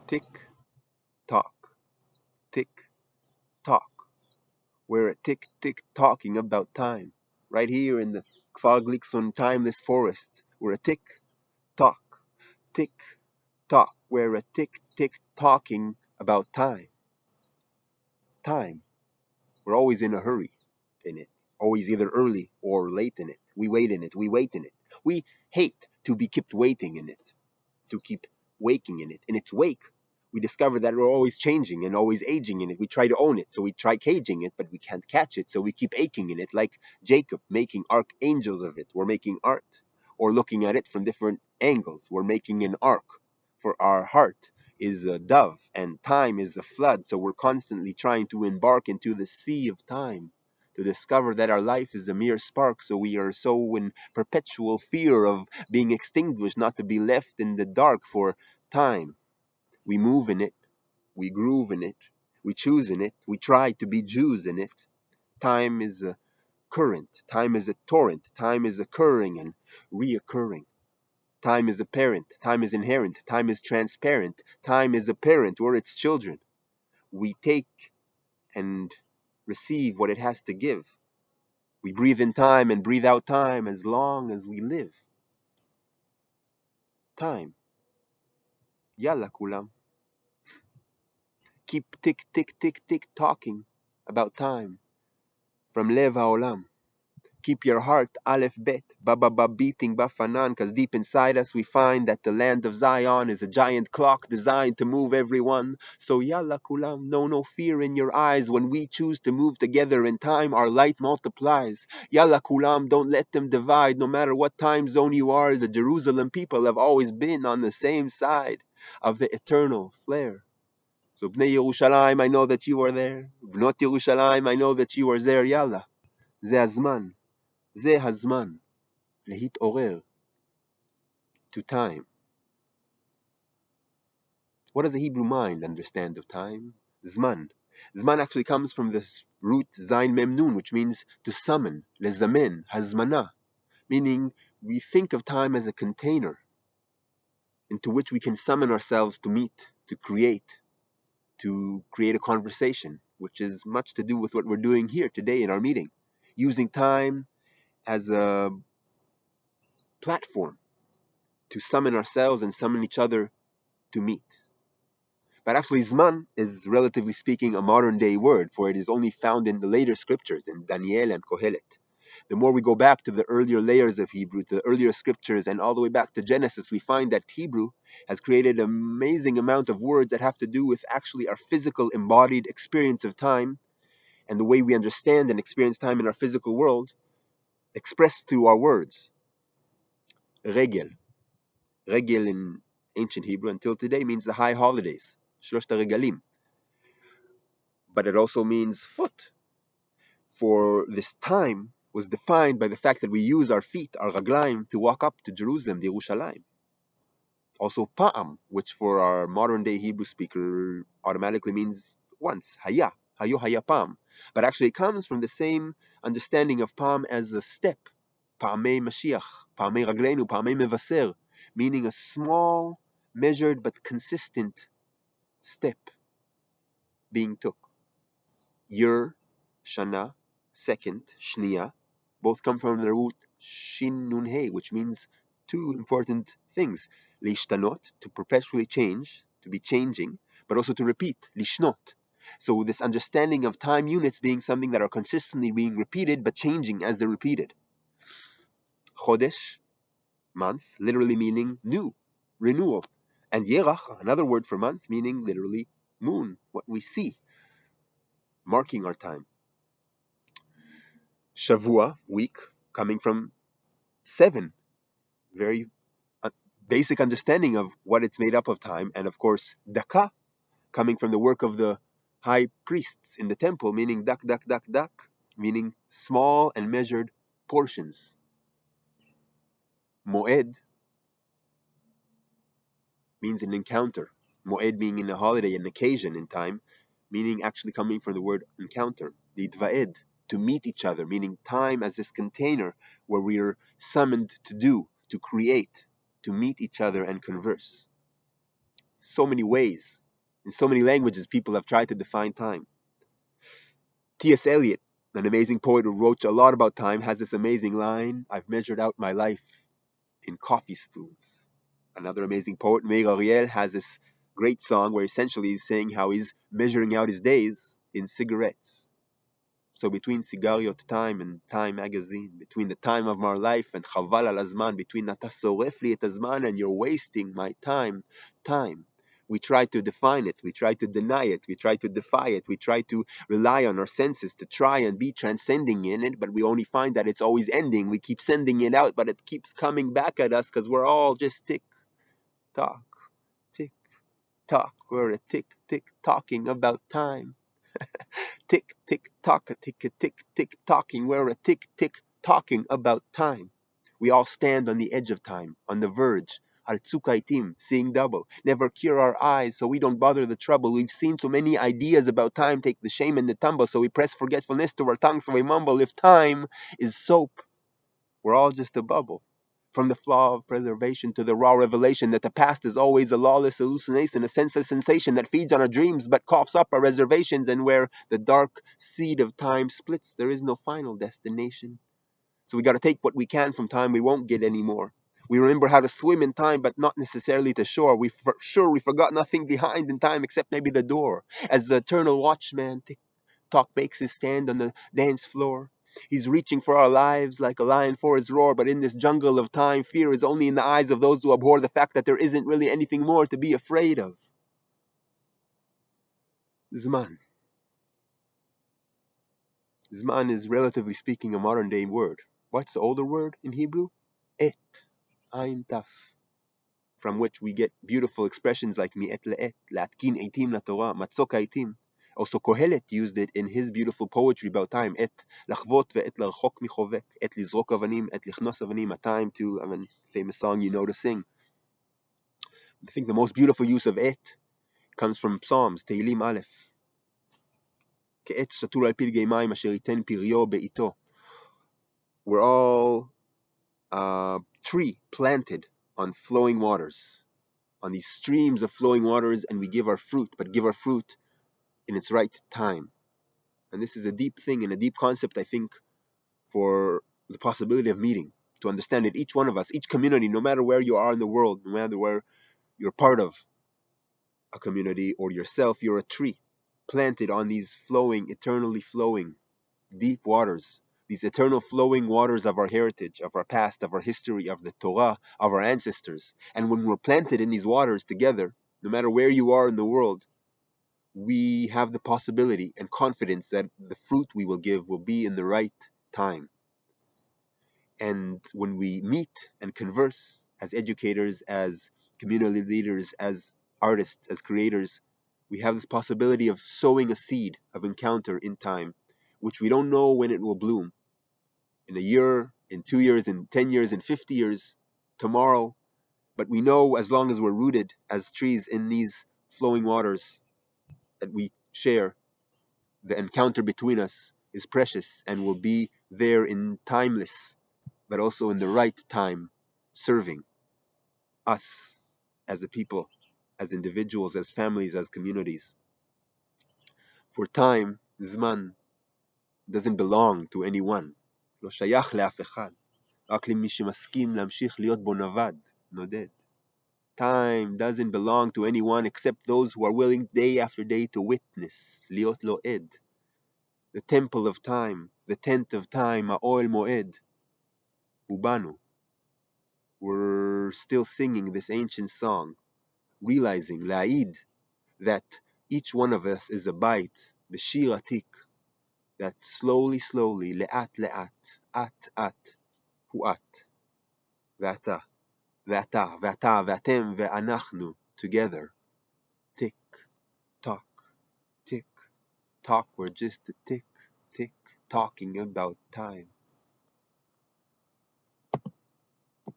Tick, tock, tick, tock. We're a tick, tick talking about time. Right here in the Kvaglixon timeless forest. We're a tick, tock, tick, tock. We're a tick, tick talking about time. Time. We're always in a hurry in it. Always either early or late in it. We wait in it. We wait in it. We hate to be kept waiting in it. To keep waking in it. In its wake, we discover that we're always changing and always aging in it. We try to own it, so we try caging it, but we can't catch it, so we keep aching in it, like Jacob making archangels of it. We're making art, or looking at it from different angles. We're making an ark, for our heart is a dove, and time is a flood, so we're constantly trying to embark into the sea of time. To discover that our life is a mere spark, so we are so in perpetual fear of being extinguished, not to be left in the dark for time. We move in it, we groove in it, we choose in it, we try to be Jews in it. Time is a current, time is a torrent, time is occurring and reoccurring. Time is apparent, time is inherent, time is transparent, time is apparent, we're its children. We take and receive what it has to give. We breathe in time and breathe out time as long as we live. Time. Yalla kulam. Keep tick, tick, tick, tick talking about time from Lev HaOlam. Keep your heart, Aleph Bet, ba beating Bafanan, because deep inside us we find that the land of Zion is a giant clock designed to move everyone. So Yalla Kulam, no fear in your eyes. When we choose to move together in time, our light multiplies. Yalla Kulam, don't let them divide. No matter what time zone you are, the Jerusalem people have always been on the same side of the eternal flare. So Bnei Yerushalayim, I know that you are there. Bnot Yerushalayim, I know that you are there. Yalla. זה הזמן. זה הזמן. להתעורר. To time. What does the Hebrew mind understand of time? Zman. Zman actually comes from this root Zain Mem Nun, which means to summon. Lezamen. Hazmana. Meaning we think of time as a container into which we can summon ourselves to meet, to create a conversation, which is much to do with what we're doing here today in our meeting. Using time as a platform to summon ourselves and summon each other to meet. But actually, Zman is, relatively speaking, a modern day word, for it is only found in the later scriptures, in Daniel and Kohelet. The more we go back to the earlier layers of Hebrew, to the earlier scriptures, and all the way back to Genesis, we find that Hebrew has created an amazing amount of words that have to do with actually our physical embodied experience of time and the way we understand and experience time in our physical world, expressed through our words. Regel. Regel in ancient Hebrew until today means the high holidays. Shlosh regalim. But it also means foot. For this time was defined by the fact that we use our feet, our raglaim, to walk up to Jerusalem, the Yerushalayim. Also pa'am, which for our modern day Hebrew speaker automatically means once, haya, hayo haya pa'am. But actually it comes from the same understanding of pa'am as a step, pa'amei Mashiach, pa'amei ragleinu, pa'amei mevaser, meaning a small, measured but consistent step being took. Yer, shana, second, shniya, both come from the root shin nun he, which means two important things. Lishtanot, to perpetually change, to be changing, but also to repeat, lishnot. So this understanding of time units being something that are consistently being repeated, but changing as they're repeated. Chodesh, month, literally meaning new, renewal. And yerach, another word for month, meaning literally moon, what we see, marking our time. Shavua, week, coming from 7. Very basic understanding of what it's made up of time. And of course, daka, coming from the work of the high priests in the temple, meaning dak, dak, dak, dak, meaning small and measured portions. Moed means an encounter. Moed being in a holiday, an occasion in time, meaning actually coming from the word encounter. The dvaed, to meet each other, meaning time as this container where we are summoned to do, to create, to meet each other and converse. so many ways. In so many languages, people have tried to define time. T.S. Eliot, an amazing poet who wrote a lot about time, has this amazing line, "I've measured out my life in coffee spoons." Another amazing poet, Meir Ariel, has this great song where essentially he's saying how he's measuring out his days in cigarettes. So between Sigariot Time and Time magazine, between the time of my life and Chaval al Azman, between Ata soref li et Azman and you're wasting my time, we try to define it, we try to deny it, we try to defy it, we try to rely on our senses to try and be transcending in it, but we only find that it's always ending. We keep sending it out, but it keeps coming back at us because we're all just tick tock, tick tock. We're a tick tick talking about time. Tick tick tock, tick tick tick talking. We're a tick tick talking about time. We all stand on the edge of time, on the verge. Al tzukaitim, seeing double. Never cure our eyes so we don't bother the trouble. We've seen too many ideas about time take the shame and the tumble, so we press forgetfulness to our tongue so we mumble. If time is soap, we're all just a bubble. From the flaw of preservation to the raw revelation that the past is always a lawless hallucination, a senseless sensation that feeds on our dreams but coughs up our reservations, and where the dark seed of time splits, there is no final destination. So we got to take what we can from time, we won't get any more. We remember how to swim in time, but not necessarily to shore. We forgot nothing behind in time except maybe the door. As the eternal watchman Tock makes his stand on the dance floor. He's reaching for our lives like a lion for his roar, but in this jungle of time, fear is only in the eyes of those who abhor the fact that there isn't really anything more to be afraid of. Zman. Zman is, relatively speaking, a modern day word. What's the older word in Hebrew? Et. Ein taf. From which we get beautiful expressions like mi'et le'et, la'atkin eitim laTorah, matzok eitim. Also Kohelet used it in his beautiful poetry about time. Et lachvot ve'et larchok michovek, et lizrok avanim, et lichnos avanim, a time to, famous song you know to sing. I think the most beautiful use of et comes from Psalms, Tehillim Aleph. Ke'et shatur al pilgei mayim asher iten piryo be'ito. We're all a tree planted on flowing waters, on these streams of flowing waters, and we give our fruit, but give our fruit in its right time. And this is a deep thing and a deep concept, I think, for the possibility of meeting, to understand that each one of us, each community, no matter where you are in the world, no matter where you're part of a community or yourself, you're a tree planted on these flowing, eternally flowing, deep waters, these eternal flowing waters of our heritage, of our past, of our history, of the Torah, of our ancestors. And when we're planted in these waters together, no matter where you are in the world, we have the possibility and confidence that the fruit we will give will be in the right time. And when we meet and converse as educators, as community leaders, as artists, as creators, we have this possibility of sowing a seed of encounter in time, which we don't know when it will bloom. In a year, in 2 years, in 10 years, in 50 years, tomorrow. But we know as long as we're rooted as trees in these flowing waters that we share, the encounter between us is precious and will be there in timeless, but also in the right time, serving us as a people, as individuals, as families, as communities. For time, Zman, doesn't belong to anyone. לא שייך לאף אחד. רק למי שמסכים להמשיך להיות בו נווד, נודד. Time doesn't belong to anyone except those who are willing day after day to witness, להיות לו עד. The temple of time, the tent of time, האוהל מועד, הוא בנו. We're still singing this ancient song, realizing, להעיד, that each one of us is a bite, בשיר עתיק, that slowly, slowly, לאט לאט, את, הוא את, ואתה, ואתה, ואתה, ואתם, ואנחנו, together, tick, tock, tick, tock, we're just a tick, tick, talking about time.